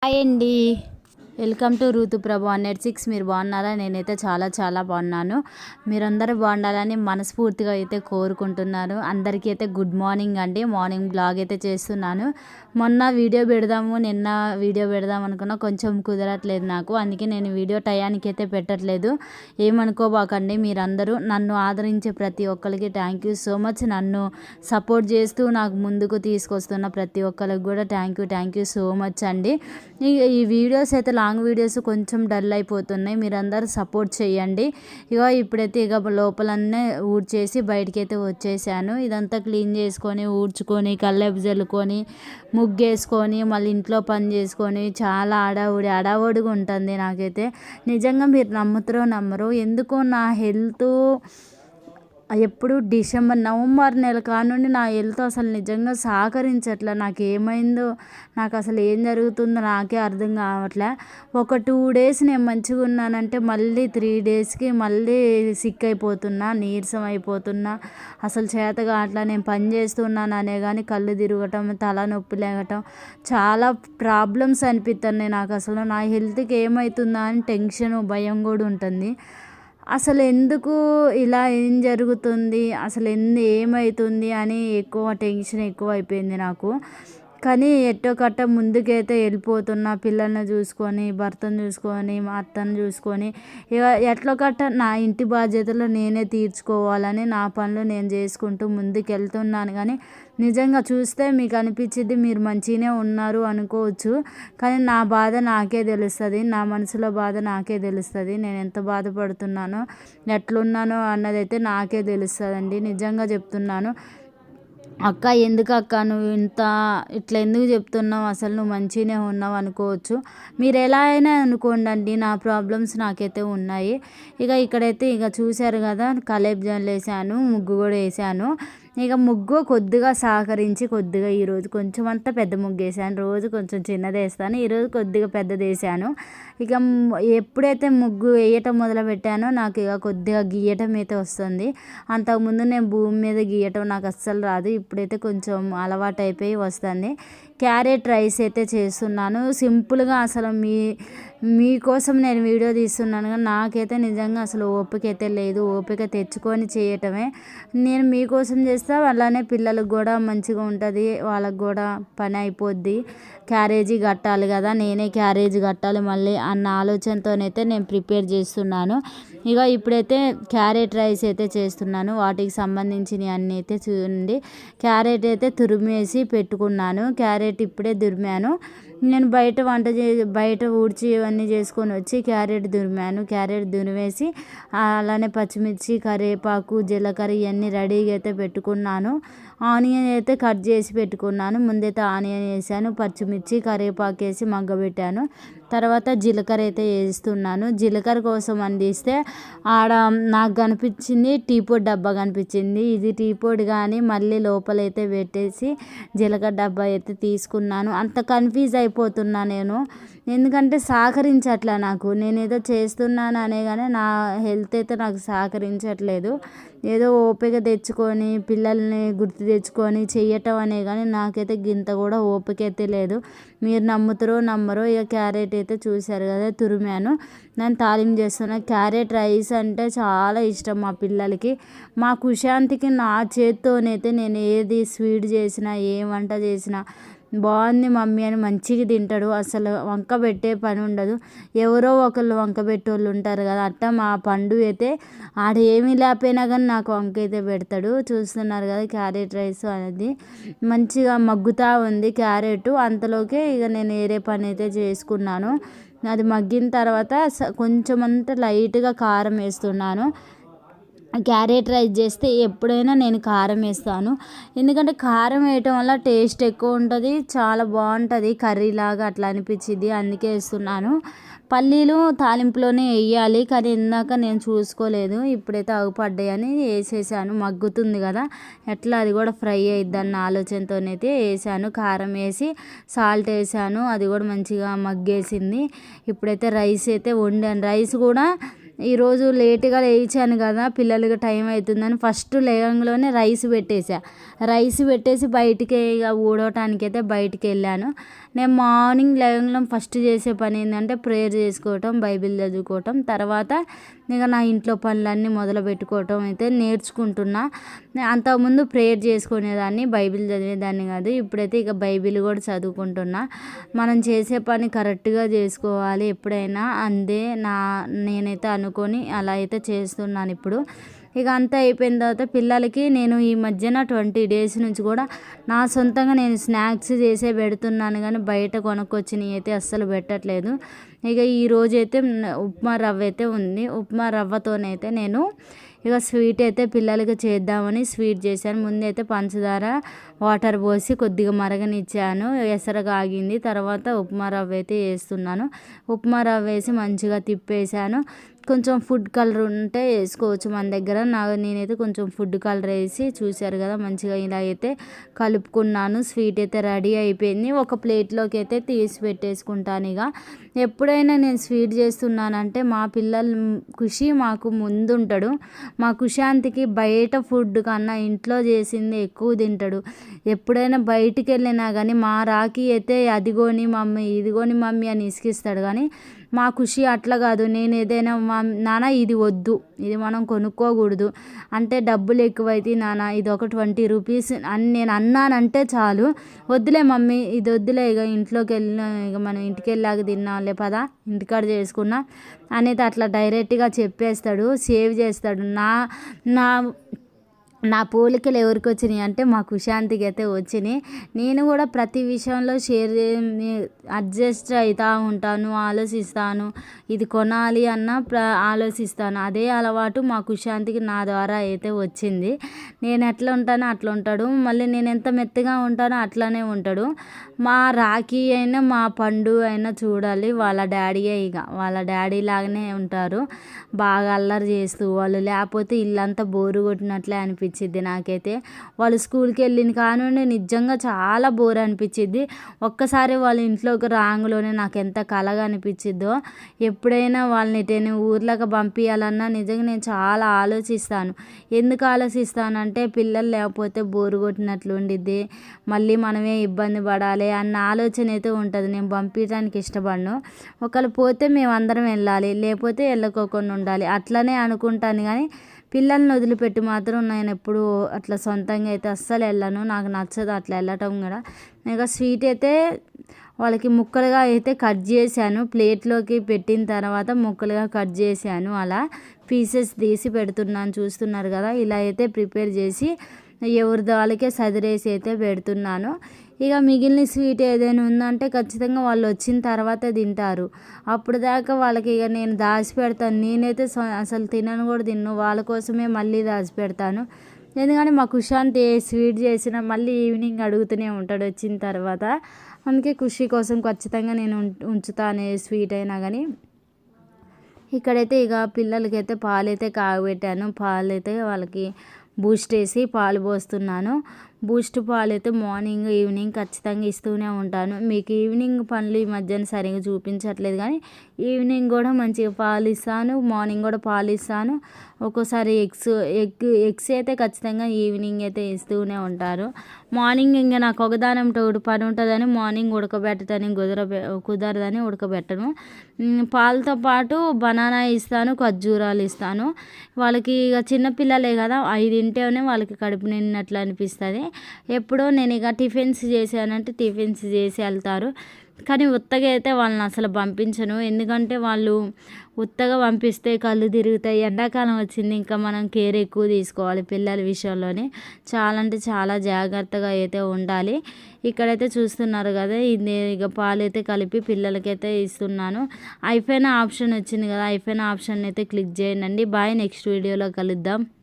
Hi అండి. Welcome to Rituprabha 106. మీరు బాగున్నారా? నేనైతే చాలా బాగున్నాను. మీరందరూ బాగుండాలని మనస్ఫూర్తిగా అయితే కోరుకుంటున్నాను. అందరికీ అయితే గుడ్ మార్నింగ్ అండి. మార్నింగ్ బ్లాగ్ అయితే చేస్తున్నాను. మొన్న వీడియో పెడదాము, నిన్న వీడియో పెడదాం అనుకున్నా, కొంచెం కుదరట్లేదు నాకు. అందుకే నేను వీడియో టయానికి అయితే పెట్టట్లేదు. ఏమనుకోబాకండి. మీరందరూ నన్ను ఆదరించే ప్రతి ఒక్కరికి థ్యాంక్ యూ సో మచ్. నన్ను సపోర్ట్ చేస్తూ నాకు ముందుకు తీసుకొస్తున్న ప్రతి ఒక్కరికి కూడా థ్యాంక్ యూ సో మచ్ అండి. ఈ వీడియోస్ అయితే లాంగ్ వీడియోస్ కొంచెం డల్ అయిపోతున్నాయి. మీరందరూ సపోర్ట్ చేయండి. ఇప్పుడైతే లోపలన్నీ ఊడ్చేసి బయటికి అయితే వచ్చేసాను. ఇదంతా క్లీన్ చేసుకొని ఊడ్చుకొని కల్లేపు జల్లుకొని ముగ్గేసుకొని మళ్ళీ ఇంట్లో పని చేసుకొని చాలా హడావుడిగా ఉంటుంది నాకైతే. నిజంగా మీరు నమ్మరు, ఎందుకో నా హెల్త్ ఎప్పుడు నవంబర్ నెల కానుండి నా హెల్త్ అసలు నిజంగా సహకరించట్లే. నాకు ఏమైందో, నాకు అసలు ఏం జరుగుతుందో నాకే అర్థం కావట్లే. ఒక 2 days నేను మంచిగా ఉన్నానంటే మళ్ళీ 3 daysకి మళ్ళీ సిక్ అయిపోతున్నా, నీరసం అయిపోతున్నా. అసలు చేత కావట్లే. నేను పని చేస్తున్నాను అనే కానీ కళ్ళు తిరగటం, తలనొప్పి లేగటం, చాలా ప్రాబ్లమ్స్ అనిపిస్తున్నాయి నాకు. అసలు నా హెల్త్కి ఏమవుతుందా అని టెన్షన్, భయం కూడా ఉంటుంది. అసలు ఎందుకు ఇలా ఏం జరుగుతుంది, అసలు ఏమవుతుంది అని టెన్షన్ ఎక్కువ అయిపోయింది నాకు. కానీ ఎట్టో కట్ట ముందుకైతే వెళ్ళిపోతున్నా. పిల్లల్ని చూసుకొని, భర్తను చూసుకొని, మా అత్తను చూసుకొని, ఎట్లో కట్ట నా ఇంటి బాధ్యతలు నేనే తీర్చుకోవాలని నా పనులు నేను చేసుకుంటూ ముందుకు వెళ్తున్నాను. కానీ నిజంగా చూస్తే మీకు అనిపించింది మీరు మంచిగానే ఉన్నారు అనుకోవచ్చు. కానీ నా బాధ నాకే తెలుస్తుంది, నా మనసులో బాధ నాకే తెలుస్తుంది. నేను ఎంత బాధపడుతున్నానో, ఎట్లున్నానో అన్నదైతే నాకే తెలుస్తుందండి. నిజంగా చెప్తున్నాను. అక్క ఎందుకు అక్క నువ్వు ఇట్లా ఎందుకు చెప్తున్నావు, అసలు నువ్వు మంచిగానే ఉన్నావు అనుకోవచ్చు. మీరు ఎలా అయినా అనుకోండి, నా ప్రాబ్లమ్స్ నాకైతే ఉన్నాయి. ఇక్కడైతే చూశారు కదా, కలేబ్ జల్లు వేసాను, ముగ్గు కూడా వేసాను. ముగ్గు కొద్దిగా సహకరించి ఈరోజు కొంచెం అంతా పెద్ద ముగ్గు వేసాను. రోజు కొంచెం చిన్నది వేస్తాను, ఈరోజు కొద్దిగా పెద్దది వేసాను. ఎప్పుడైతే ముగ్గు వేయటం మొదలు పెట్టానో నాకు కొద్దిగా గీయటం అయితే వస్తుంది. అంతకుముందు నేను భూమి మీద గీయటం నాకు అస్సలు రాదు. ఇప్పుడైతే కొంచెం అలవాటు అయిపోయి వస్తుంది. క్యారెట్ రైస్ అయితే చేస్తున్నాను సింపుల్గా. అసలు మీకోసం నేను వీడియో తీస్తున్నాను, కానీ నాకైతే నిజంగా అసలు ఓపిక అయితే లేదు. ఓపిక తెచ్చుకొని చేయటమే. నేను మీకోసం చేస్తే అలానే పిల్లలకు కూడా మంచిగా ఉంటుంది, వాళ్ళకు కూడా పని అయిపోద్ది. క్యారేజీ కట్టాలి కదా, నేనే క్యారేజీ కట్టాలి మళ్ళీ అన్న ఆలోచనతోనైతే నేను ప్రిపేర్ చేస్తున్నాను. ఇప్పుడైతే క్యారెట్ రైస్ అయితే చేస్తున్నాను. వాటికి సంబంధించినవి అన్నీ అయితే చూడండి. క్యారెట్ అయితే తురిమేసి పెట్టుకున్నాను. క్యారెట్ ఇప్పుడే తురిమాను. నేను బయట ఊడ్చి ఇవన్నీ చేసుకొని వచ్చి క్యారెట్ తురిమేసి అలానే పచ్చిమిర్చి, కరివేపాకు, జీలకర్ర ఇవన్నీ రెడీగా అయితే పెట్టుకున్నాను. ఆనియన్ అయితే కట్ చేసి పెట్టుకున్నాను. ముందైతే ఆనియన్ వేసాను, పచ్చిమిర్చి, కరివేపాకు వేసి మగ్గబెట్టాను. తర్వాత జీలకర్ర అయితే వేస్తున్నాను. జీలకర్ర కోసం అందిస్తే నాకు కనిపించింది టీ పొడి డబ్బా కనిపించింది. ఇది టీ పొడి కానీ మళ్ళీ లోపలైతే పెట్టేసి జీలకర్ర డబ్బా అయితే తీసుకున్నాను. అంత కన్ఫ్యూజ్ అయిపోతున్నా నేను, ఎందుకంటే సహకరించట్లే నాకు. నేనేదో చేస్తున్నాను అనే కానీ నా హెల్త్ అయితే నాకు సహకరించట్లేదు. ఏదో ఓపిక తెచ్చుకొని పిల్లల్ని గుర్తు తెచ్చుకొని చెయ్యటం అనే కానీ నాకైతే గింత కూడా ఓపిక అయితే లేదు. మీరు నమ్మరో. క్యారెట్ అయితే చూశారు కదా, తురిమాను. నేను తాలింపు చేస్తున్నా. క్యారెట్ రైస్ అంటే చాలా ఇష్టం మా పిల్లలకి. మా కుశాంతికి నా చేత్తోనైతే నేను ఏది స్వీట్ చేసినా, ఏ వంట చేసినా బాగుంది మమ్మీ అని మంచిగా తింటాడు. అసలు వంక పెట్టే పని ఉండదు. ఎవరో ఒకళ్ళు వంక పెట్టేవాళ్ళు ఉంటారు కదా, అట్టా మా పండు అయితే ఏమీ లేకపోయినా కానీ నాకు వంక అయితే పెడతాడు. చూస్తున్నారు కదా, క్యారెట్ రైస్ అనేది మంచిగా మగ్గుతూ ఉంది క్యారెట్. అంతలోకే నేను వేరే పని అయితే చేసుకున్నాను. అది మగ్గిన తర్వాత కొంచెం అంతా లైట్గా కారం వేస్తున్నాను. క్యారెట్ రైస్ చేస్తే ఎప్పుడైనా నేను కారం వేస్తాను, ఎందుకంటే కారం వేయటం వల్ల టేస్ట్ ఎక్కువ ఉంటుంది, చాలా బాగుంటుంది, కర్రీలాగా అట్లా అనిపించింది, అందుకే వేస్తున్నాను. పల్లీలు తాలింపులోనే వేయాలి, కానీ ఇందాక నేను చూసుకోలేదు. ఇప్పుడైతే అగుపడ్డాయని వేసేసాను. మగ్గుతుంది కదా, ఎట్లా అది కూడా ఫ్రై అయిద్ది అన్న ఆలోచనతోనైతే వేసాను. కారం వేసి సాల్ట్ వేసాను, అది కూడా మంచిగా మగ్గేసింది. ఇప్పుడైతే రైస్ అయితే వండాను. రైస్ కూడా ఈరోజు లేటుగా లేచాను కదా, పిల్లలకి టైం అవుతుందని ఫస్ట్ లేగంలోనే రైస్ పెట్టేసి బయటికి ఊడవటానికి అయితే బయటికి వెళ్ళాను. నేను మార్నింగ్ లేవగానే ఫస్ట్ చేసే పని ఏంటంటే ప్రేయర్ చేసుకోవటం, బైబిల్ చదువుకోవటం, తర్వాత ఇక నా ఇంట్లో పనులన్నీ మొదలు పెట్టుకోవటం అయితే నేర్చుకుంటున్నా. అంతకుముందు ప్రేయర్ చేసుకునేదాన్ని, బైబిల్ చదివేదాన్ని కాదు. ఇప్పుడైతే ఇక బైబిల్ కూడా చదువుకుంటున్నా. మనం చేసే పని కరెక్ట్గా చేసుకోవాలి ఎప్పుడైనా, అందే నేనైతే అనుకొని అలా అయితే చేస్తున్నాను ఇప్పుడు. ఇక అంతా అయిపోయిన తర్వాత పిల్లలకి నేను ఈ మధ్యన 20 days నుంచి కూడా నా సొంతంగా నేను స్నాక్స్ చేసే పెడుతున్నాను, కానీ బయట కొనుక్కొచ్చినవి అయితే అస్సలు పెట్టట్లేదు. ఇక ఈరోజైతే ఉప్మా రవ్వ అయితే ఉంది. ఉప్మా రవ్వతోనైతే నేను ఇక స్వీట్ అయితే పిల్లలకి చేద్దామని స్వీట్ చేశాను. ముందైతే పంచదార వాటర్ పోసి కొద్దిగా మరగనిచ్చాను, ఎసరగా ఆగింది. తర్వాత ఉప్మా రవ్వ అయితే వేస్తున్నాను. ఉప్మా రవ్వ వేసి మంచిగా తిప్పేసాను. కొంచెం ఫుడ్ కలర్ ఉంటే వేసుకోవచ్చు మన దగ్గర. నేనైతే కొంచెం ఫుడ్ కలర్ వేసి, చూశారు కదా మంచిగా ఇలా అయితే కలుపుకున్నాను. స్వీట్ అయితే రెడీ అయిపోయింది. ఒక ప్లేట్లోకి అయితే తీసి పెట్టేసుకుంటాను. ఇక ఎప్పుడైనా నేను స్వీట్ చేస్తున్నానంటే మా పిల్లలు ఖుషి మాకు ముందుంటాడు. మా కుశాంతికి బయట ఫుడ్ కన్నా ఇంట్లో చేసింది ఎక్కువ తింటాడు. ఎప్పుడైనా బయటికి వెళ్ళినా కానీ మా రాఖీ అయితే అదిగోని మమ్మీ, ఇదిగోని మమ్మీ అని ఇసుకిస్తాడు. కానీ మా ఖుషి అట్లా కాదు. నేను ఏదైనా నాన్న ఇది వద్దు, ఇది మనం కొనుక్కోకూడదు అంటే డబ్బులు ఎక్కువైతే నాన్న ఇది ఒక 20 rupees అని నేను అన్నానంటే చాలు, వద్దులే మమ్మీ ఇది వద్దులే, ఇక ఇంట్లోకి ఇక మనం ఇంటికి వెళ్ళాక తిన్నాంలే పదా, ఇంటికాడ చేసుకున్నా అనేది అట్లా డైరెక్ట్గా చెప్పేస్తాడు, సేవ్ చేస్తాడు. నా పోలికలు ఎవరికి వచ్చినాయి అంటే మా కుశాంతికి అయితే వచ్చినాయి. నేను కూడా ప్రతి విషయంలో అడ్జస్ట్ అవుతూ ఉంటాను, ఆలోచిస్తాను, ఇది కొనాలి అన్న ఆలోచిస్తాను. అదే అలవాటు మా కుశాంతికి నా ద్వారా అయితే వచ్చింది. నేను ఎట్లా ఉంటానో అట్లా ఉంటాడు, మళ్ళీ నేను ఎంత మెత్తగా ఉంటానో అట్లానే ఉంటాడు. మా రాఖీ అయినా మా పండు అయినా చూడాలి వాళ్ళ డాడీయే, ఇక వాళ్ళ డాడీ లాగానే ఉంటారు, బాగా అల్లరి చేస్తూ. వాళ్ళు లేకపోతే ఇల్లంతా బోరు కొట్టినట్లే అనిపించింది నాకైతే. వాళ్ళు స్కూల్కి వెళ్ళిన కానుండి నిజంగా చాలా బోర్ అనిపించింది. ఒక్కసారి వాళ్ళ ఇంట్లోకి రాంగ్లోనే నాకు ఎంత కలగా అనిపించిద్దో. ఎప్పుడైనా వాళ్ళని ఎటైనా ఊర్లోకి పంపించాలన్నా నిజంగా నేను చాలా ఆలోచిస్తాను. ఎందుకు ఆలోచిస్తానంటే పిల్లలు లేకపోతే బోరు కొట్టినట్లు ఉండిద్ది, మళ్ళీ మనమే ఇబ్బంది పడాలి అన్న ఆలోచన అయితే ఉంటుంది. నేను పంపించడానికి ఇష్టపడను. ఒకళ్ళు పోతే మేమందరం వెళ్ళాలి, లేకపోతే వెళ్ళకోకుండా ఉండాలి అట్లనే అనుకుంటాను. కానీ పిల్లల్ని వదిలిపెట్టి మాత్రం నేను ఎప్పుడు అట్లా సొంతంగా అయితే అస్సలు వెళ్ళను, నాకు నచ్చదు అట్లా వెళ్ళటం కూడా. ఇక స్వీట్ అయితే వాళ్ళకి ముక్కలుగా అయితే కట్ చేశాను, ప్లేట్లోకి పెట్టిన తర్వాత ముక్కలుగా కట్ చేశాను, అలా పీసెస్ తీసి పెడుతున్నాను, చూస్తున్నారు కదా. ఇలా అయితే ప్రిపేర్ చేసి ఎవరిది వాళ్ళకే సదిరేసి అయితే పెడుతున్నాను. ఇక మిగిలిన స్వీట్ ఏదైనా ఉందంటే ఖచ్చితంగా వాళ్ళు వచ్చిన తర్వాత తింటారు. అప్పుడు దాకా వాళ్ళకి ఇక నేను దాచి పెడతాను. నేనైతే అసలు తినను కూడా తిన్ను, వాళ్ళ కోసమే మళ్ళీ దాచి పెడతాను. ఎందుకంటే మా కుశాంత్ ఏ స్వీట్ చేసినా మళ్ళీ ఈవినింగ్ అడుగుతూనే ఉంటాడు వచ్చిన తర్వాత. అందుకే ఖుషి కోసం ఖచ్చితంగా నేను ఉంచుతాను ఏ స్వీట్ అయినా కానీ. ఇక్కడైతే ఇక పిల్లలకైతే పాలైతే కాగబెట్టాను. పాలైతే వాళ్ళకి బూస్ట్ వేసి పాలు పోస్తున్నాను. బూస్ట్ పాలు అయితే మార్నింగ్ ఈవినింగ్ ఖచ్చితంగా ఇస్తూనే ఉంటాను. మీకు ఈవినింగ్ పనులు ఈ మధ్యన సరిగా చూపించట్లేదు, కానీ ఈవినింగ్ కూడా మంచిగా పాలు ఇస్తాను, మార్నింగ్ కూడా పాలు ఇస్తాను. ఒక్కోసారి ఎగ్స్ అయితే ఖచ్చితంగా ఈవినింగ్ అయితే ఇస్తూనే ఉంటారు. మార్నింగ్ ఇంకా నాకు ఒకదానంతో ఒకటి పని ఉంటుందని మార్నింగ్ ఉడకబెట్టదని కుదరదని ఉడకబెట్టను. పాలతో పాటు బనానా ఇస్తాను, ఖర్జూరాలు ఇస్తాను. వాళ్ళకి ఇక చిన్నపిల్లలే కదా, 5 తింటేనే వాళ్ళకి కడుపు నిన్నట్లు అనిపిస్తుంది. ఎప్పుడో నేను ఇక టిఫిన్స్ చేశానంటే టిఫిన్స్ చేసి వెళ్తారు, కానీ ఉత్తగా అయితే వాళ్ళని అసలు పంపించను. ఎందుకంటే వాళ్ళు ఉత్తగా పంపిస్తే కళ్ళు తిరుగుతాయి. ఎండాకాలం వచ్చింది, ఇంకా మనం కేర్ ఎక్కువ తీసుకోవాలి పిల్లల విషయంలోనే. చాలా అంటే చాలా జాగ్రత్తగా అయితే ఉండాలి. ఇక్కడైతే చూస్తున్నారు కదా, ఇది ఇక పాలు అయితే కలిపి పిల్లలకైతే ఇస్తున్నాను. అయిపోయిన ఆప్షన్ వచ్చింది కదా, అయిపోయిన ఆప్షన్ అయితే క్లిక్ చేయండి. బాయ్, నెక్స్ట్ వీడియోలో కలుద్దాం.